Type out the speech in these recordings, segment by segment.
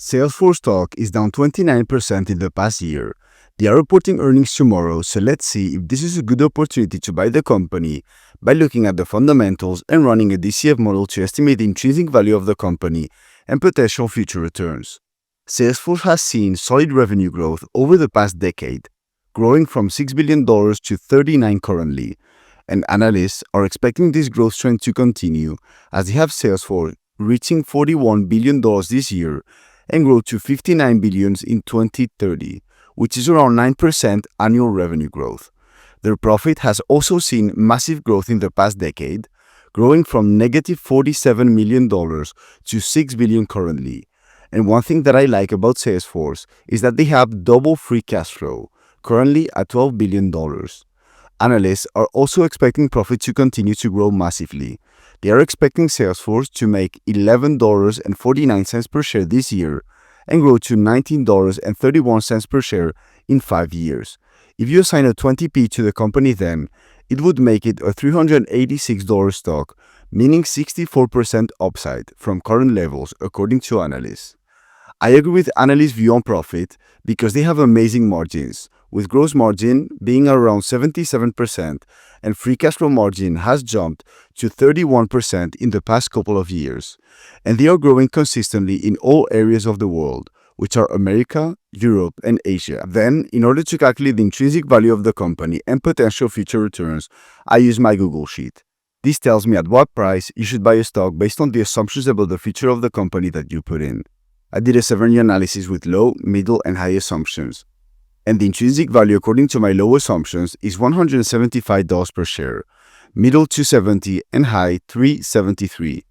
Salesforce stock is down 29% in the past year. They are reporting earnings tomorrow, so let's see if this is a good opportunity to buy the company by looking at the fundamentals and running a DCF model to estimate the intrinsic value of the company and potential future returns. Salesforce has seen solid revenue growth over the past decade, growing from $6 billion to $39 billion currently, and analysts are expecting this growth trend to continue as they have Salesforce reaching $41 billion this year and grow to $59 billion in 2030, which is around 9% annual revenue growth. Their profit has also seen massive growth in the past decade, growing from negative $47 million to $6 billion currently. And one thing that I like about Salesforce is that they have double free cash flow, currently at $12 billion. Analysts are also expecting profit to continue to grow massively. They are expecting Salesforce to make $11.49 per share this year and grow to $19.31 per share in 5 years. If you assign a 20p to the company then, it would make it a $386 stock, meaning 64% upside from current levels according to analysts. I agree with analysts' view on profit because they have amazing margins, with gross margin being around 77% and free cash flow margin has jumped to 31% in the past couple of years. And they are growing consistently in all areas of the world, which are America, Europe, and Asia. Then, in order to calculate the intrinsic value of the company and potential future returns, I use my Google Sheet. This tells me at what price you should buy a stock based on the assumptions about the future of the company that you put in. I did a 7-year analysis with low, middle, and high assumptions. And the intrinsic value according to my low assumptions is $175 per share, middle $270 and high $373.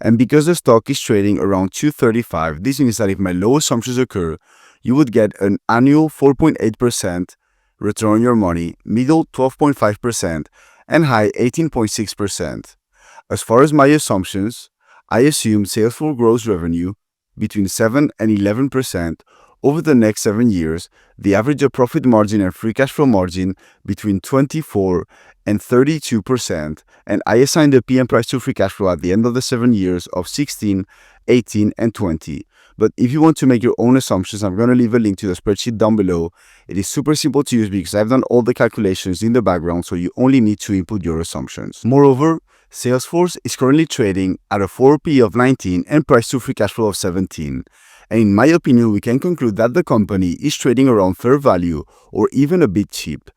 And because the stock is trading around $235, this means that if my low assumptions occur, you would get an annual 4.8% return on your money, middle 12.5%, and high 18.6%. As far as my assumptions, I assume Salesforce grows revenue between 7 and 11% over the next 7 years, the average of profit margin and free cash flow margin between 24 and 32%, and I assign the PM price to free cash flow at the end of the 7 years of 16, 18, and 20. But if you want to make your own assumptions, I'm going to leave a link to the spreadsheet down below. It is super simple to use because I've done all the calculations in the background, so you only need to input your assumptions. Moreover, Salesforce is currently trading at a 4P of 19 and price to free cash flow of 17. And in my opinion, we can conclude that the company is trading around fair value or even a bit cheap.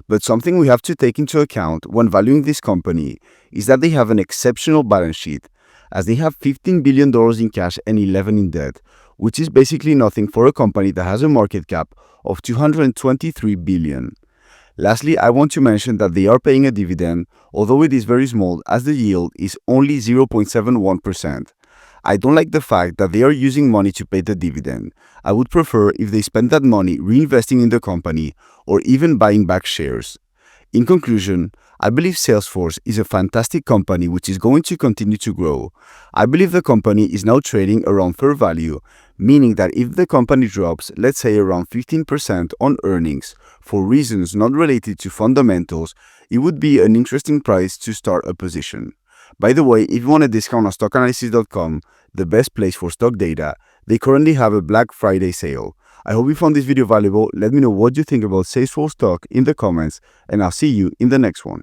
But something we have to take into account when valuing this company is that they have an exceptional balance sheet, as they have $15 billion in cash and 11 in debt, which is basically nothing for a company that has a market cap of $223 billion. Lastly, I want to mention that they are paying a dividend, although it is very small as the yield is only 0.71%. I don't like the fact that they are using money to pay the dividend. I would prefer if they spend that money reinvesting in the company or even buying back shares. In conclusion, I believe Salesforce is a fantastic company which is going to continue to grow. I believe the company is now trading around fair value, meaning that if the company drops, let's say around 15% on earnings for reasons not related to fundamentals, it would be an interesting price to start a position. By the way, if you want a discount on stockanalysis.com, the best place for stock data, they currently have a Black Friday sale. I hope you found this video valuable. Let me know what you think about Salesforce stock in the comments, and I'll see you in the next one.